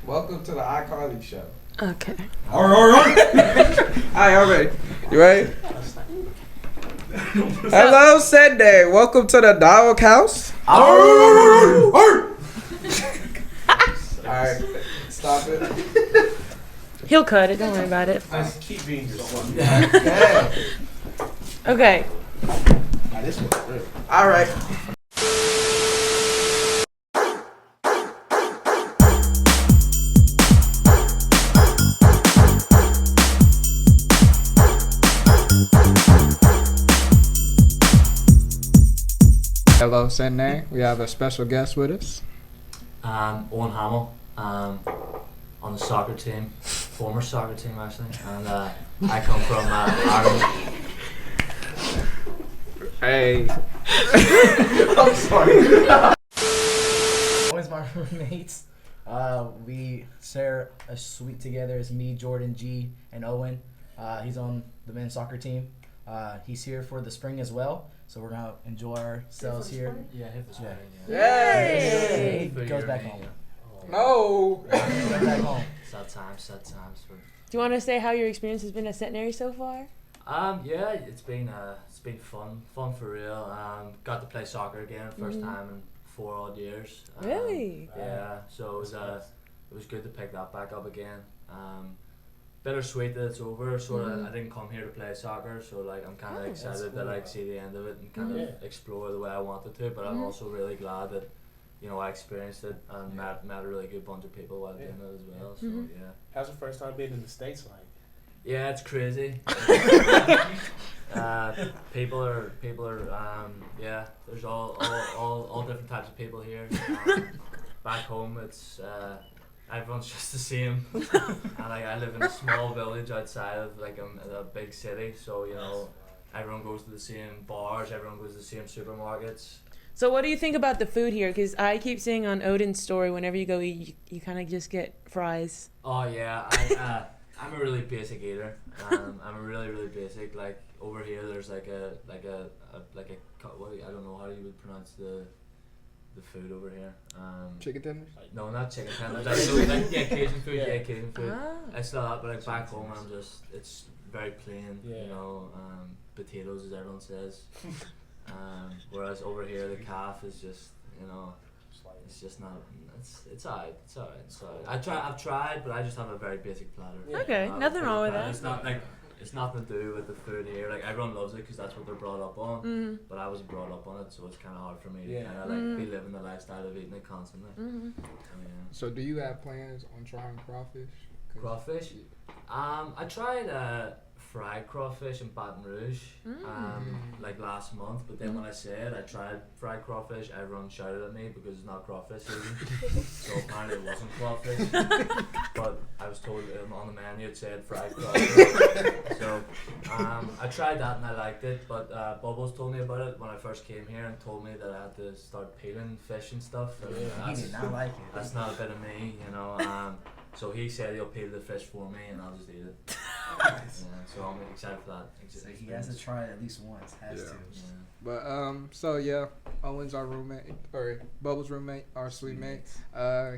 Welcome to the iCarly show. Okay. All right. All ready. You ready? Hello, Centenary. Welcome to the Dawg House. All right. Stop it. He'll cut it. Don't worry about it. Just keep being yourself. Yeah. Okay. Now this one's real. All right. Hello, Centenary. We have a special guest with us. Owen Hamill, on the soccer team, former soccer team actually, and I come from Ireland. Hey. I'm sorry. Always my roommates. We share a suite together. It's me, Jordan, G, and Owen. He's on the men's soccer team. He's here for the spring as well, so we're gonna enjoy ourselves here. Yeah, hit the spring. Yay! He goes back home. No. Goes back home. Sad times. Do you want to say how your experience has been at Centenary so far? Yeah, it's been fun for real. Got to play soccer again, first time in 4 odd years. Really? Yeah, so it was good to pick that back up again. Bittersweet that it's over. I didn't come here to play soccer, so like I'm kind of excited to see the end of it and kind of explore the way I wanted to. But I'm also really glad that I experienced it and met a really good bunch of people while doing it as well. So yeah. How's the first time being in the States like? Yeah, it's crazy. People are there's all different types of people here. Back home it's everyone's just the same. And I live in a small village outside of a big city, so everyone goes to the same bars, everyone goes to the same supermarkets. So what do you think about the food here? Because I keep seeing on Odin's story, whenever you go eat, you kind of just get fries. Oh yeah, I'm a really basic eater. I'm a really basic. Like over here, there's I don't know how you would pronounce the food over here. Chicken tenders? No, not chicken tenders. Cajun food. Yeah, Cajun food. I still have, but back home, it's very plain. Potatoes, as everyone says. Whereas over here, the calf is just it's just not. It's alright. I've tried, but I just have a very basic platter. Okay, nothing wrong with that. It's not it's nothing to do with the food here. Like everyone loves it because that's what they're brought up on. Mm-hmm. But I wasn't brought up on it, so it's kind of hard for me to kind of be living the lifestyle of eating it constantly. Mm-hmm. So do you have plans on trying crawfish? Crawfish? I tried fried crawfish in Baton Rouge last month, but then when I said I tried fried crawfish, everyone shouted at me because it's not crawfish season. So apparently it wasn't crawfish, but I was told on the menu it said fried crawfish. So I tried that and I liked it, but Bubbles told me about it when I first came here and told me that I had to start peeling fish and stuff. He did not like it. That's not a bit of me, so he said he'll peel the fish for me and I'll just eat it. So I'm excited for that. So he has to try it at least once. Has to. Yeah. But Owen's our roommate, or Bubbles' roommate, our suite mate.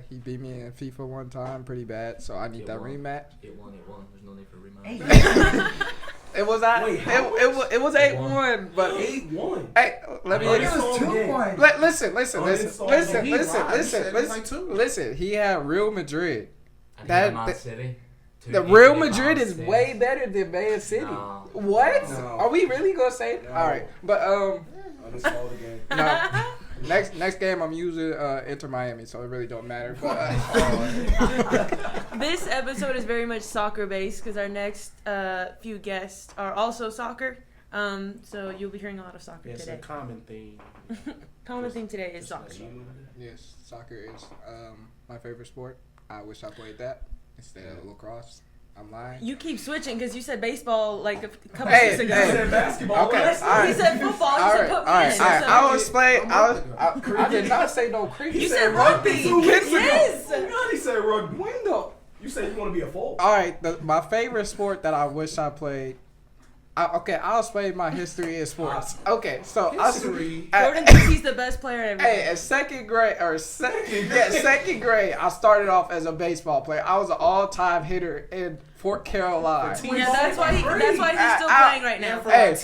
He beat me in FIFA one time pretty bad, so I need that rematch. 8-1. There's no need for rematch. It was it was 8-1, but 8-1. Hey, let me. Listen. He had Real Madrid. Man City. The Real Madrid is way better than Man City. No. What? No. Are we really gonna say it? No. All right, but This all again. no. Next game I'm using Inter Miami, so it really don't matter. But, This episode is very much soccer based because our next few guests are also soccer. So you'll be hearing a lot of soccer It's today. a common theme. Common thing today is soccer. yes, soccer is my favorite sport. I wish I played that instead of lacrosse. I'm lying. You keep switching because you said baseball like a couple Hey, weeks ago. hey. You said basketball. Okay, last all right. He said football. You All said right, put me all right, in. all right. So- I will explain. I did not say no cricket. You said rugby. Yes. He said rugby. Window. You said you want to be a forward. All right, my favorite sport that I wish I played. I'll explain my history in sports. Okay, so History. Jordan thinks he's the best player ever. Hey, in second grade, I started off as a baseball player. I was an all-time hitter in Fort Caroline. Yeah, that's why he's still playing right now. Hey,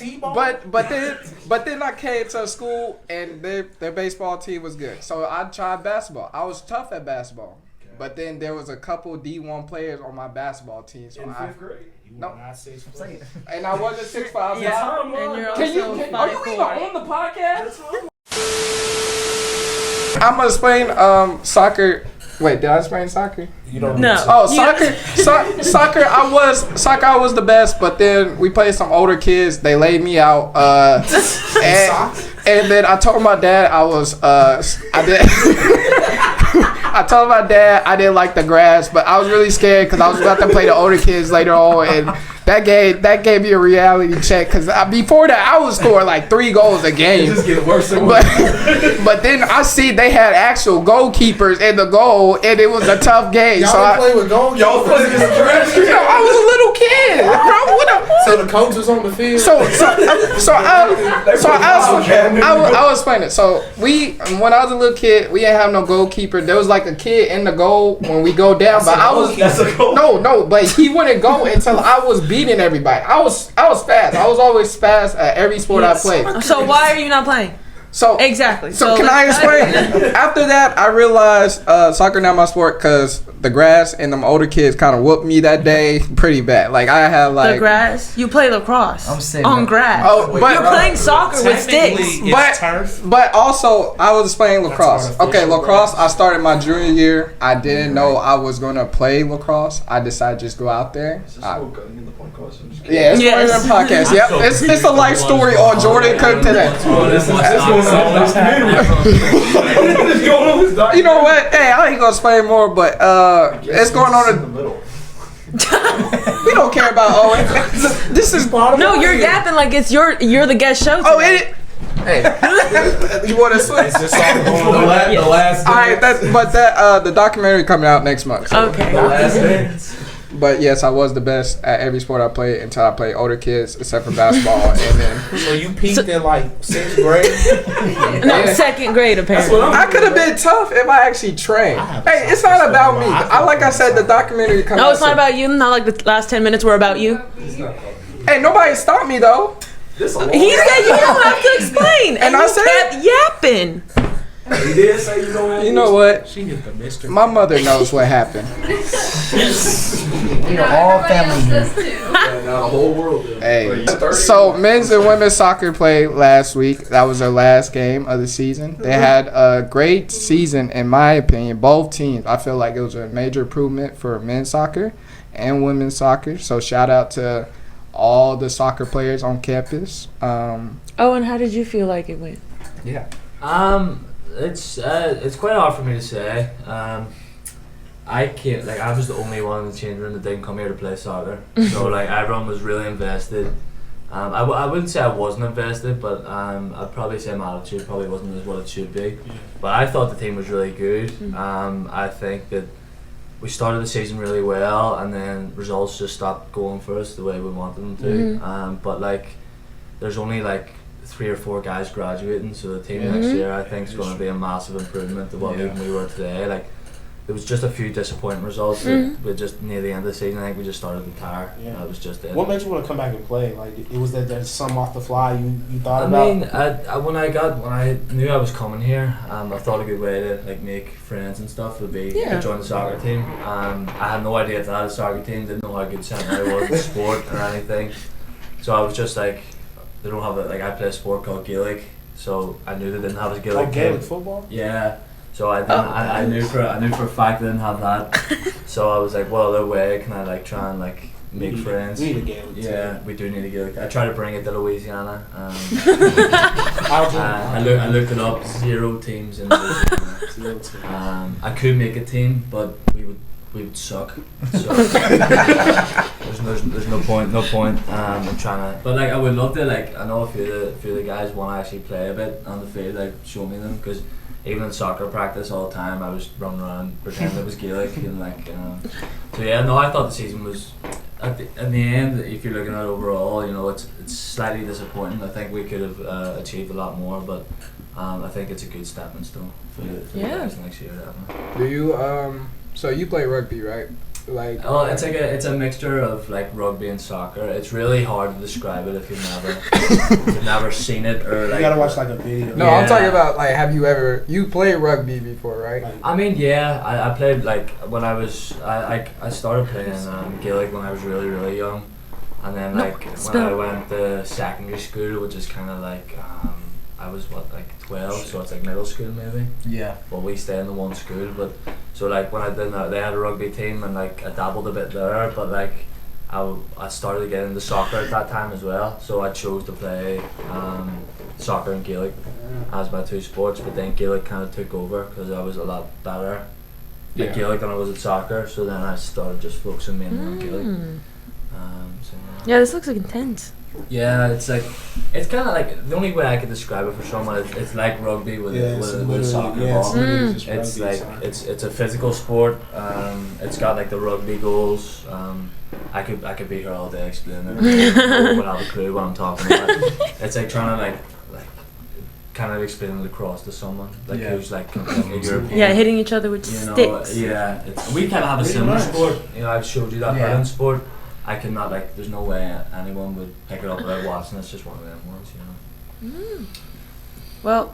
but then I came to school and their baseball team was good, so I tried basketball. I was tough at basketball, but then there was a couple D1 players on my basketball team. So In 5th grade. No. Say it. And I wasn't 6'5". Yeah, and you're Can you? also Are you even 5'4". on the podcast? I'm gonna explain soccer. Wait, did I explain soccer? You don't No. need to. Oh, soccer. I was the best, but then we played some older kids. They laid me out. And then I told my dad I did. I told my dad I didn't like the grass, but I was really scared because I was about to play the older kids later on, and that gave me a reality check. Because before that, I was scoring like 3 goals a game. It just get worse and worse. But then I see they had actual goalkeepers in the goal, and it was a tough game. Y'all So been playing with gold? Y'all playing against the trash. I was a little kid. Bro, what the- So the coach was on the field? I'll explain it. So when I was a little kid, we didn't have no goalkeeper. There was like a kid in the goal when we go down, but I was That's a goal. no, but he wouldn't go until I was beating everybody. I was fast. I was always fast at every sport I played. So why are you not playing? So Exactly. So can I explain? After that, I realized soccer not my sport because the grass and them older kids kind of whooped me that day pretty bad. Like I had The like grass? You play lacrosse I'm saying on that. grass. Oh, but You're playing soccer with sticks. But also, I was playing lacrosse. artificial Okay, lacrosse, grass. I started my junior year. I didn't know I was going to play lacrosse. I decided to just go out there. Yeah, it's Yes. yes. podcast. Yep, it's a life story on Jordan Cook today. You know what? Hey, I ain't going to explain more, but it's going on. We don't care about Owen. This is No, you're yapping like you're the guest show. Oh, today. it. Hey, you want to switch? The last All right, the documentary coming out next month. So. Okay. But yes, I was the best at every sport I played until I played older kids, except for basketball. And then So you peaked in like 6th grade? No, Yeah. 2nd grade apparently. I could have been tough if I actually trained. Hey, it's not about me. Like I said, the documentary coming out. No, it's not about you. Not like the last 10 minutes were about you. Hey, nobody stopped me though. He said you don't have to explain, and I you said- kept yapping. He did say you don't have You know what? She hit the mystery. My mother knows what happened. We are all family here. Now the whole world. Hey, so men's and women's soccer played last week. That was their last game of the season. They had a great season, in my opinion. Both teams. I feel like it was a major improvement for men's soccer and women's soccer. So shout out to all the soccer players on campus. Oh, and how did you feel like it went? It's quite hard for me to say. I was the only one in the change room that didn't come here to play soccer. So like everyone was really invested. I wouldn't say I wasn't invested, but I'd probably say my attitude probably wasn't as what it should be. But I thought the team was really good. I think that we started the season really well, and then results just stopped going for us the way we wanted them to. But like, there's only like 3 or 4 guys graduating, so the team next year I think is going to be a massive improvement to what even we were today. Like, there was just a few disappointing results. But just near the end of the season, I think we just started to tire. Yeah. That was just it. What made you want to come back and play? Like, it was that some off the fly you thought I about? mean, when I knew I was coming here, I thought a good way to like make friends and stuff would be to join the soccer team. I had no idea if I had a soccer team, didn't know how good Centenary was in sport or anything. So I was just like, they don't have it. Like I play a sport called Gaelic, so I knew they didn't have a Gaelic Gaelic team. football? Yeah. So I didn't, I knew for a fact they didn't have that. So I was like, what other way can I like try and like make friends? We need a Gaelic team. Yeah, we do need a Gaelic. I tried to bring it to Louisiana. I looked it up. 0 teams in Louisiana. I could make a team, but we would suck. So there's no point. I'm trying to, but like I would love to. Like I know a few of the guys want to actually play a bit on the field. Like show me them because. Even in soccer practice all the time, I was running around pretending it was Gaelic and like. So yeah, no, I thought the season was in the end, if you're looking at it overall, you know, it's slightly disappointing. I think we could have achieved a lot more, but I think it's a good stepping stone for the guys next year. Definitely. Do you so you play rugby, right? Like it's a mixture of like rugby and soccer. It's really hard to describe it if you've never seen it or like. You gotta watch like a video. No, I'm talking about like, have you played rugby before, right? I mean, yeah, I played like when I was I started playing Gaelic when I was really really young, and then like when I went to secondary school, which is kind of like I was like 12, so it's like middle school maybe. Yeah. Well, we stay in the one school, but so like when I did that, they had a rugby team, and like I dabbled a bit there, but like I started to get into soccer at that time as well, so I chose to play soccer and Gaelic as my two sports, but then Gaelic kind of took over because I was a lot better at Gaelic than I was at soccer, so then I started just focusing mainly on Gaelic. Yeah, this looks like intense. Yeah, it's like it's kind of like the only way I could describe it for someone. It's like rugby with a soccer ball. It's like it's a physical sport. It's got like the rugby goals. I could be here all day explaining it. I wouldn't have a clue what I'm talking about. It's like trying to like kind of explaining lacrosse to someone like who's like completely European. Yeah, hitting each other with sticks. Yeah, we kind of have a similar sport. You know, I've showed you that hurling sport. I cannot like. There's no way anyone would pick it up without watching. It's just one of them ones, you know. Well,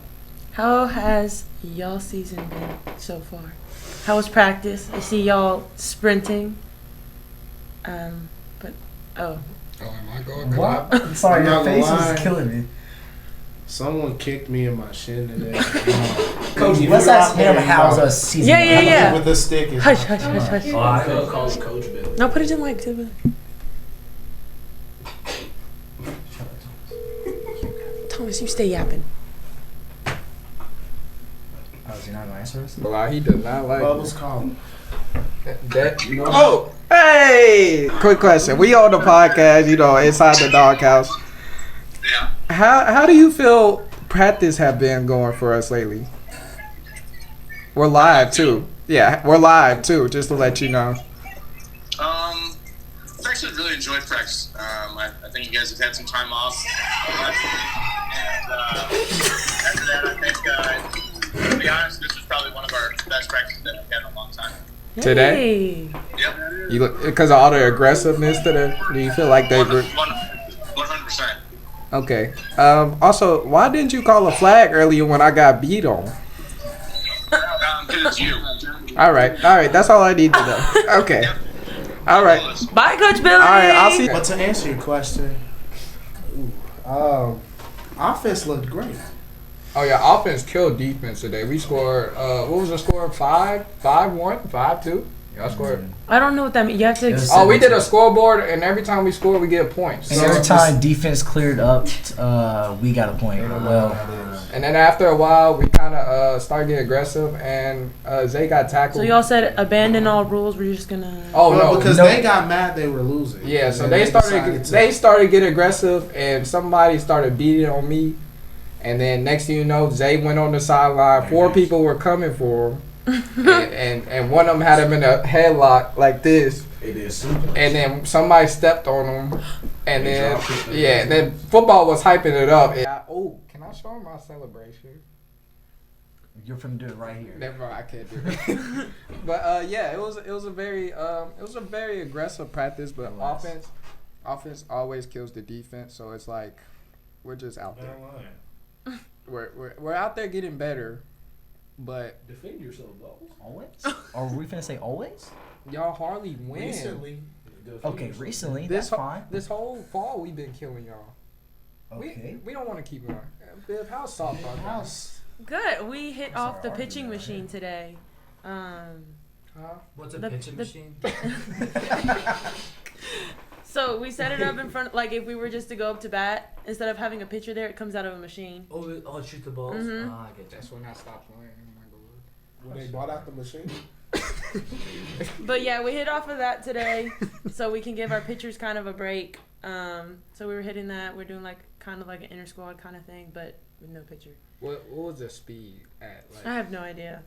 how has y'all season been so far? How was practice? I see y'all sprinting. But Oh, am I going? What? I'm sorry, your I'm not face lying. is killing me. Someone kicked me in my shin today. Coach, let's ask him how's our season. Yeah. With a stick. Hush. Oh, I could call him Coach Bill. No, put it in like to Thomas, you stay yapping. Oh, is he not gonna answer us? Well, he does not like Bubbles calling. that. Oh, hey! Quick question. We on the podcast, you know, Inside The Dawg House. Yeah. How do you feel practice have been going for us lately? We're live too. Yeah, we're live too. Just to let you know. I've actually really enjoyed practice. I think you guys have had some time off last week, and after that, I think, to be honest, this was probably one of our best practices that we've had in a long time. Today? Yep. You look because of all the aggressiveness today. Do you feel like they were 100%. okay? Also, why didn't you call a flag earlier when I got beat on? Because it's you. All right. That's all I need to know. Okay. Yep. All right. Bye, Coach Billy. All right. I'll see. But to answer your question, offense looked great. Oh yeah, offense killed defense today. We scored. What was the score? 5-1, 5-2. Y'all scored. I don't know what that means. You have to. Oh, we did a scoreboard, and every time we score, we get points. And So every time defense cleared up, we got a point. Well, and then after a while, we kind of started getting aggressive, and Zay got tackled. So y'all said abandon all rules. We're just gonna. Oh Well, no, because no. they got mad they were losing. Yeah, so And they decided started getting aggressive, and somebody started beating on me, and then next thing you know, Zay went on the sideline. 4 people were coming for him, and one of them had him in a headlock like this, They did and then somebody stepped on him, and then then football was hyping it up. And can I show him my celebration? you're finna do it right here. Never mind, I can't do it. But it was a very aggressive practice, but offense always kills the defense. So it's like we're just out there. We're out there getting better, but Defend yourself, bro. Always? Are we finna say always? y'all hardly win. Recently. Okay, recently. This That's fine. This whole fall we've been killing y'all. Okay. We don't want to keep going. Biv, how soft are you? Good. We hit I'm off sorry, the I'll pitching do that. machine today. What's a The- pitching the- machine? So we set it up in front. Like if we were just to go up to bat, instead of having a pitcher there, it comes out of a machine. Oh, shoot the balls. Mhm. Ah, I get you. That's when I stopped playing. Oh my God. When they bought out the machine. But yeah, we hit off of that today, so we can give our pitchers kind of a break. So we were hitting that. We're doing like kind of like an inter squad kind of thing, but with no pitcher. What was the speed at? I have no idea.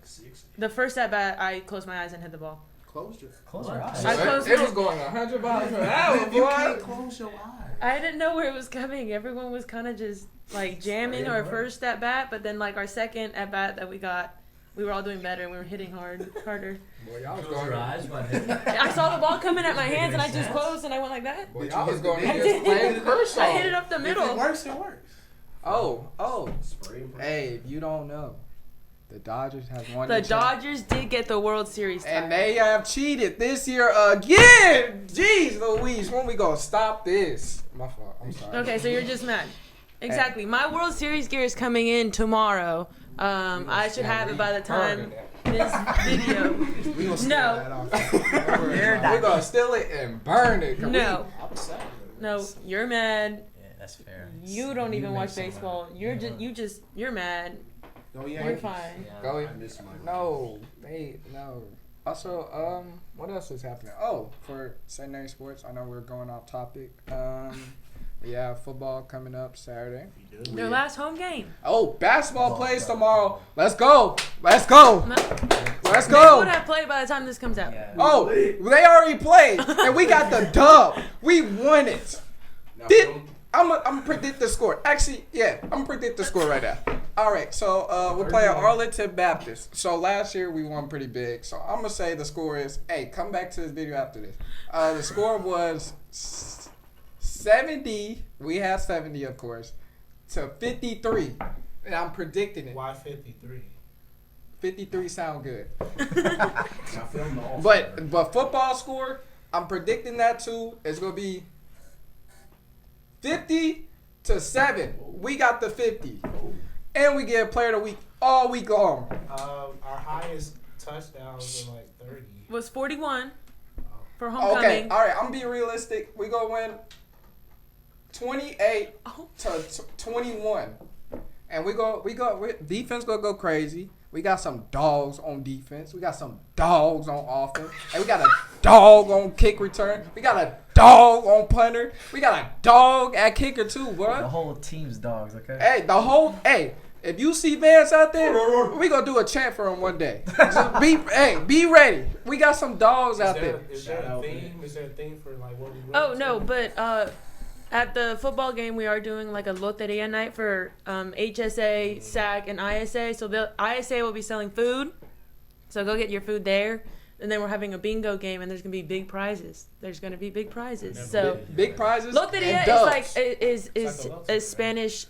The first at bat, I closed my eyes and hit the ball. Close your eyes. I closed It my- was going 100 miles per hour, You can't boy. close your eyes. I didn't know where it was coming. Everyone was kind of just like jamming our first at bat, but then like our second at bat that we got, we were all doing better and we were hitting harder. Boy, y'all was Close your going. eyes, but hit. I saw the ball coming at my hands and I just closed and I went like that. Boy, y'all was hit going the against big- Clayton Kershaw. I hit it up the If it middle. works, it works. Oh. Spray and pray. Hey, if you don't know, the Dodgers have won The champ- Dodgers did get the World Series title. And they have cheated this year again. Jeez Louise, when we gonna stop this? My fault. I'm sorry. Okay, so you're just mad. Exactly. My World Series gear is coming in tomorrow. I should have it by the time this video. We gonna steal No. that off. We're gonna steal it and burn it. Can No. I'm sad. No, you're mad. Yeah, that's fair. You don't even make watch some baseball. money. You're Yeah. you're mad. Go You're Yankees. fine. Yeah. Go. I miss my No, no. Also, what else is happening? Oh, for Centenary Sports, I know we're going off topic. We have football coming up Saturday. Their last home game. Oh, basketball plays tomorrow. Let's go. Let's go. No, Let's they go. would have played by the time this comes out. Yeah. Oh, they already played, and we got the dub. We won it. Now, Did film- I'm gonna predict the score. Actually, yeah, I'm gonna predict the score right now. All right, so we're playing Arlington Baptist. So last year we won pretty big. So I'm gonna say the score is. Hey, come back to this video after this. The score was 70. We had 70, of course, to 53, and I'm predicting it. Why 53? 53 sound good. Now film the all. But football score, I'm predicting that too. It's gonna be 50-7. We got the 50, and we get player of the week all week long. Our highest touchdowns were like 30. Was 41 for Okay, homecoming. all right. I'm gonna be realistic. We gonna win 28 Oh. to 21, and we defense gonna go crazy. We got some dogs on defense. We got some dogs on offense. And we got a dog on kick return. We got a dog on punter. We got a dog at kicker too, bro. The whole team's dogs, okay? Hey, if you see Vance out there, we gonna do a chant for him one day. Just be ready. We got some dogs out there. Is there a theme? Is there a theme for like what we went Oh to? no, but at the football game we are doing like a loteria night for HSA, SAC, and ISA. So the ISA will be selling food. So go get your food there. And then we're having a bingo game, and there's gonna be big prizes. There's gonna be big prizes. So Big prizes. loteria and is dubs. like is It's like a lottery, is Spanish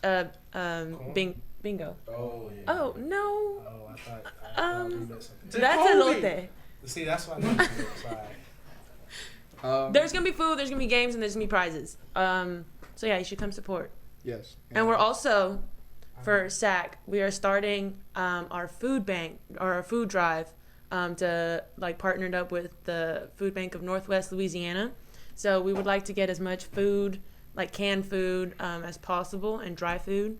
bingo. Oh yeah. Oh no, Oh, I thought we meant something. that's a Jacoby. lote. See, that's what I Sorry. There's gonna be food, there's gonna be games, and there's gonna be prizes. So yeah, you should come support. Yes. And we're also for SAC, we are starting our food bank or our food drive to like partnered up with the Food Bank of Northwest Louisiana. So we would like to get as much food, like canned food, as possible and dry food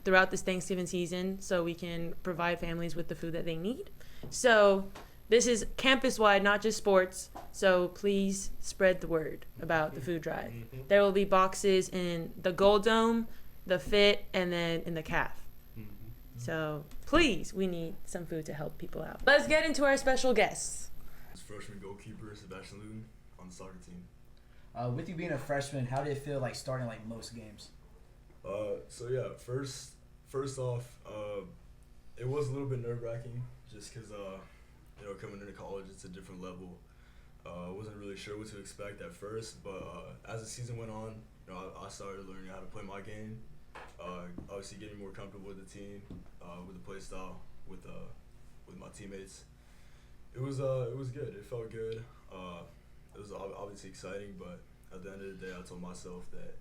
throughout this Thanksgiving season, so we can provide families with the food that they need. So this is campus-wide, not just sports. So please spread the word about the food drive. There will be boxes in the Gold Dome, the Fit, and then in the CAF. So please, we need some food to help people out. Let's get into our special guests. Freshman goalkeeper Sebastian Lutin on the soccer team. With you being a freshman, how did it feel like starting like most games? So yeah, first off, it was a little bit nerve-wracking just because coming into college, it's a different level. I wasn't really sure what to expect at first, but as the season went on, I started learning how to play my game. Obviously, getting more comfortable with the team, with the play style, with my teammates. It was good. It felt good. It was obviously exciting, but at the end of the day, I told myself that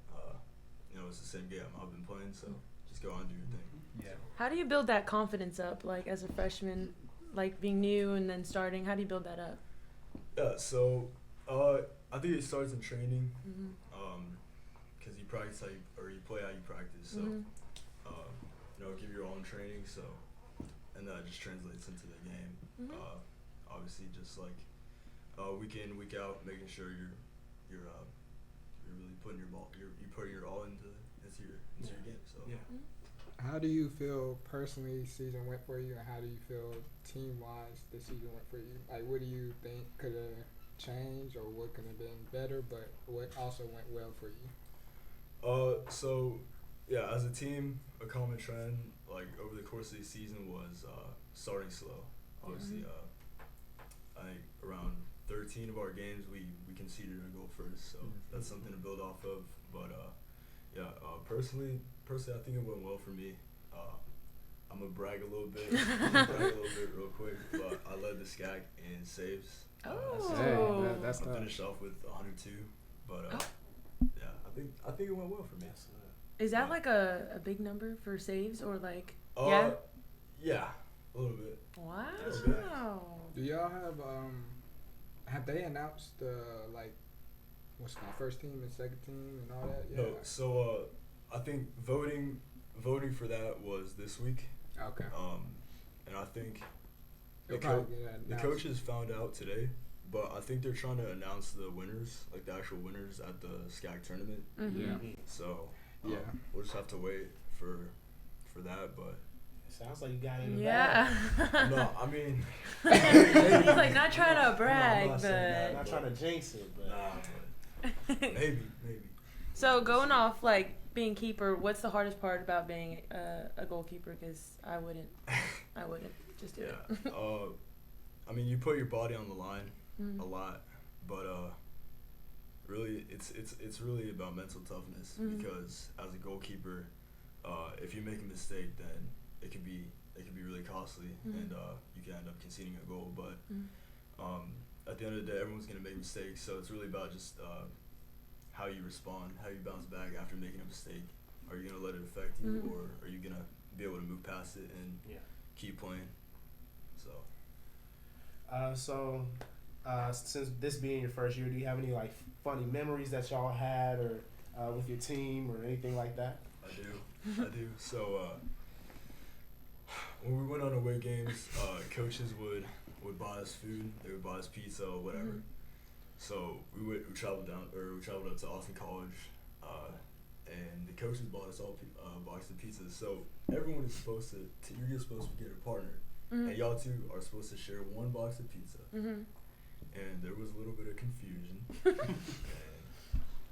it's the same game I've been playing, so just go on and do your thing. Yeah. How do you build that confidence up, like as a freshman, like being new and then starting? How do you build that up? Yeah, so I think it starts in training, Mm-hmm. because you practice how you play how you practice. So Mhm. give your all in training. So, and that just translates into the game. Mhm. Obviously, just like week in, week out, making sure you're really putting your ball, you put your all into your game. So Yeah. How do you feel personally season went for you, and how do you feel team-wise the season went for you? Like, what do you think could have changed, or what could have been better, but what also went well for you? So yeah, as a team, a common trend like over the course of the season was starting slow. Obviously, I think around 13 of our games we conceded a goal first, so that's something to build off of. But personally, I think it went well for me. I'm gonna brag a little bit, real quick. But I led the SCAC in saves. That's I tough. finished off with 102. But yeah, I think it went well for me. Is that like a big number for saves or like? Yeah, a little bit. Wow. Do y'all have they announced like what's my first team and second team and all that? Yeah. No, so I think voting for that was this week. Okay. And I think They'll the probably get that announced. coaches found out today, but I think they're trying to announce the winners, like the actual winners at the SCAC tournament. Yeah. So Yeah. we'll just have to wait for that, but. Sounds like you got it in the Yeah. No, I mean. He's like not trying to brag, I'm but. not trying to jinx it, but Maybe. So going off like being keeper, what's the hardest part about being a goalkeeper? Because I wouldn't just do it. Yeah. I mean, you put your body on the line a lot, but really, it's really about mental toughness because as a goalkeeper, if you make a mistake, then it could be really costly, and you can end up conceding a goal. But at the end of the day, everyone's gonna make mistakes, so it's really about just how you respond, how you bounce back after making a mistake. Are you gonna let it affect you, or are you gonna be able to move past it and keep playing? So. Since this being your first year, do you have any like funny memories that y'all had, or with your team, or anything like that? I do. So when we went on away games, coaches would buy us food. They would buy us pizza or whatever. So we traveled up to Austin College, and the coaches bought us all a box of pizzas. So everyone is supposed to you're supposed to get a partner, and y'all two are supposed to share one box of pizza. And there was a little bit of confusion. And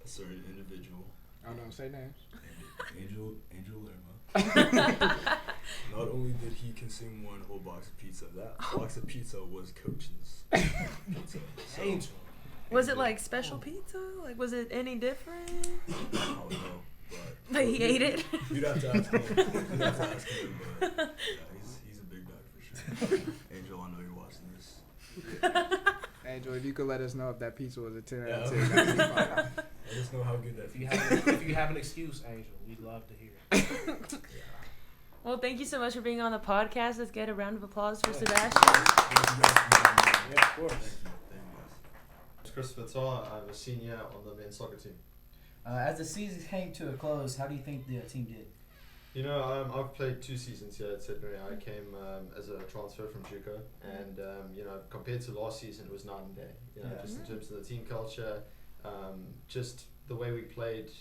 a certain individual. I don't know, say names. Angel Lerma. Not only did he consume one whole box of pizza, that box of pizza was Coach's pizza. So, Angel. Was it like special pizza? Like, was it any different? I don't know, But he ate it. You'd have to ask him. But yeah, he's a big dog for sure. Angel, I know you're watching this. Angel, if you could let us know if that pizza was a 10 out of Yeah. 10, that'd be fine. Let us know how good that If you have an excuse, Angel, we'd love to hear it. Well, thank you so much for being on the podcast. Let's get a round of applause for Sebastian. Yeah, of course. Christopher Tarr. I'm a senior on the men's soccer team. As the season came to a close, how do you think the team did? You know, I've played 2 seasons here at Centenary. I came as a transfer from JUCO, and you know, compared to last season, it was night and day. You know, just in terms of the team culture, just the way we played,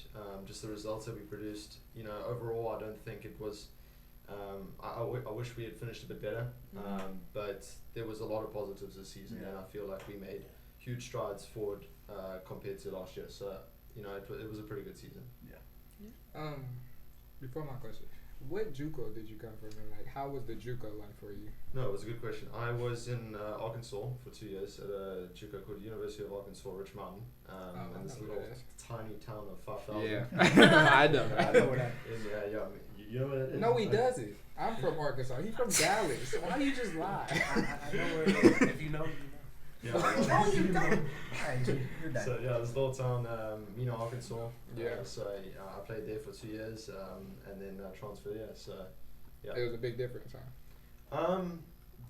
just the results that we produced. You know, overall, I don't think it was. I wish we had finished a bit better, but there was a lot of positives this season, and I feel like we made huge strides forward compared to last year. So you know, it was a pretty good season. Before my question, what JUCO did you come from, and like how was the JUCO like for you? No, it was a good question. I was in Arkansas for 2 years at a JUCO called University of Arkansas, Rich Mountain, in this little tiny town of 5,000. Yeah, I know. I know where that You know where that is? No, he doesn't. I'm from Arkansas. He's from Dallas. Why do you just lie? I know where it is. If you know, you know. No, you don't. You're done. So yeah, this little town, Arkansas. Yeah. So I played there for 2 years, and then transferred. Yeah. So yeah. It was a big difference, huh?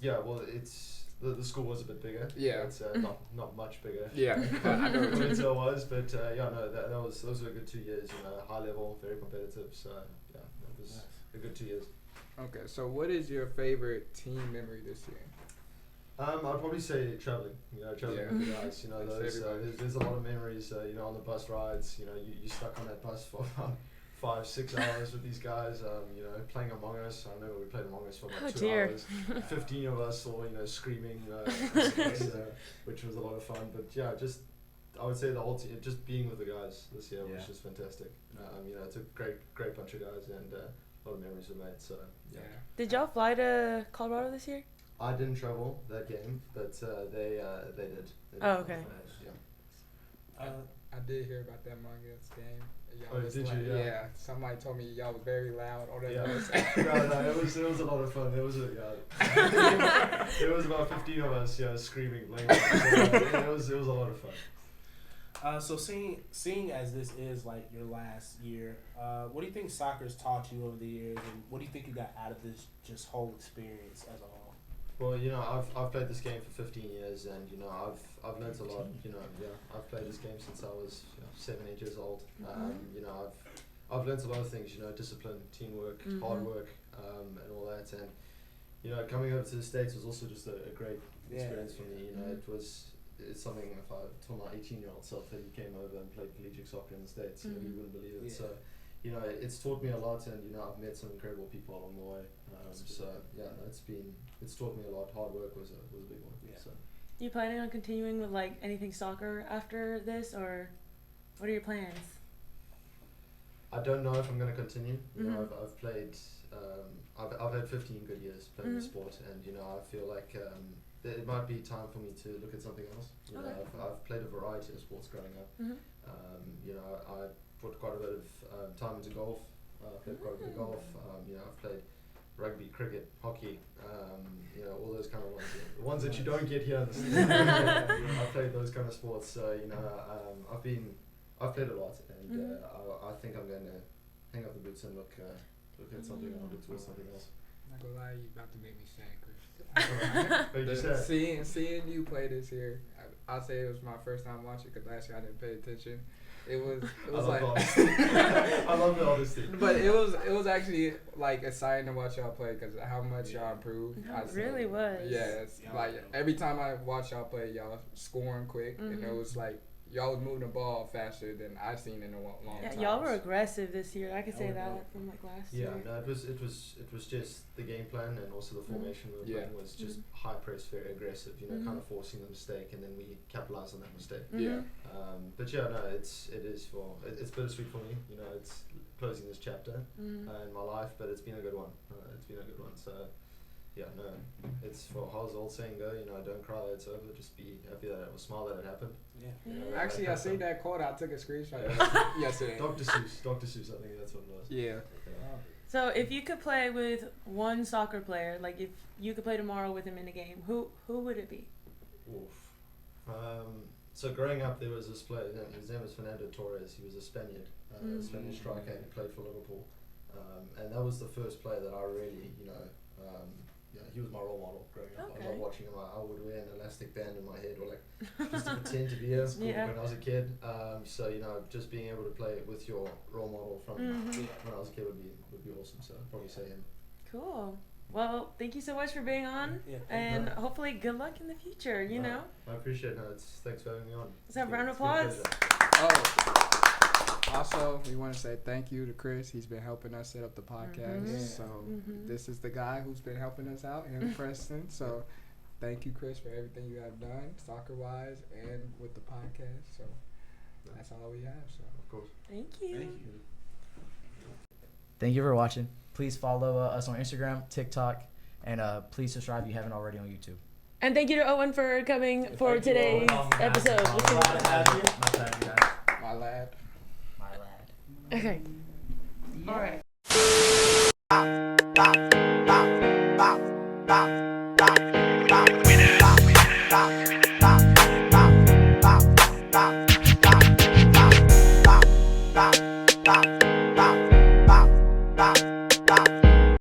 Yeah. Well, it's the school was a bit bigger. Yeah. It's not much bigger. Yeah. I know what you mean. it was, but those were a good 2 years. You know, high level, very competitive. So yeah, it was a good 2 years. Okay, so what is your favorite team memory this year? I'd probably say traveling. You know, traveling with the guys. You know, That's those there's a lot of memories. You know, on the bus rides. You know, you stuck on that bus for about 5-6 hours with these guys. Playing Among Us. I remember we played Among Us for Oh, about 2 dear. hours. 15 of us all screaming, which was a lot of fun. But yeah, I would say the whole team, just being with the guys this year was just fantastic. It's a great bunch of guys, and a lot of memories were made. So yeah. Did y'all fly to Colorado this year? I didn't travel that game, but they did. Oh, okay. Yeah. I did hear about that Among Us game. Oh, did you? Yeah. Somebody told me y'all was very loud on that. Yeah. No, it was a lot of fun. There was about 15 of us, screaming, blaming. It was a lot of fun. So seeing as this is like your last year, what do you think soccer's taught you over the years, and what do you think you got out of this just whole experience as a whole? Well, I've played this game for 15 years, and I've learned a lot. I've played this game since I was 7-8 years old. I've learned a lot of things. Discipline, teamwork, hard work, and all that. And coming over to the States was also just a great experience for me. It's something if I told my 18-year-old self that he came over and played collegiate soccer in the States, he wouldn't believe it. So, it's taught me a lot, and I've met some incredible people along the way. It's taught me a lot. Hard work was a big one. Yeah. So. You planning on continuing with like anything soccer after this, or what are your plans? I don't know if I'm going to continue. I've played. I've had 15 good years playing the sport, and I feel like it might be time for me to look at something else. I've played a variety of sports growing up. I put quite a bit of time into golf. Played quite a bit of golf. I've played rugby, cricket, hockey, all those kind of ones. The ones that you don't get here in the States. I've played those kind of sports. So I've played a lot, and I think I'm going to hang up the boots and look at something and look towards something else. I'm not gonna lie, you about to make me sad, Chris. Seeing you play this year, I'll say it was my first time watching because last year I didn't pay attention. It was like I love the honesty. But it was actually like exciting to watch y'all play because how much y'all improved. No, it really was. Yeah, it's like every time I watch y'all play, y'all scoring quick, and it was like y'all was moving the ball faster than I've seen in a long time. Y'all were aggressive this year. I could say that from like last year. Yeah, no, it was just the game plan and also the formation we were playing was just high press, very aggressive. Kind of forcing the mistake, and then we capitalized on that mistake. But it's bittersweet for me. It's closing this chapter in my life, but it's been a good one. So. Yeah, no, it's for how's the old saying go, don't cry that it's over, just be happy that it was smile that it happened. Yeah. Actually, I seen that quote, I took a screenshot yesterday. Dr. Seuss, I think that's what it was. Yeah. So if you could play with one soccer player, like if you could play tomorrow with him in a game, who would it be? Oof. So growing up, there was this player, his name was Fernando Torres. He was a Spaniard, a Spanish striker, and he played for Liverpool. And that was the first player that I really, he was my role model growing up. Okay. I loved watching him. I would wear an elastic band in my head, or just to pretend to be him when I was a kid. So just being able to play with your role model from when I was a kid would be awesome. So I'd probably say him. Cool. Well, thank you so much for being on, and hopefully good luck in the future. I appreciate it. Thanks for having me on. Let's have a round of applause. Also, we want to say thank you to Chris. He's been helping us set up the podcast. So this is the guy who's been helping us out here in Preston. So thank you, Chris, for everything you have done, soccer-wise and with the podcast. So that's all we have. So of course. Thank you. Thank you for watching. Please follow us on Instagram, TikTok, and please subscribe if you haven't already on YouTube. And thank you to Owen for coming for today's episode. My lad. Okay. All right.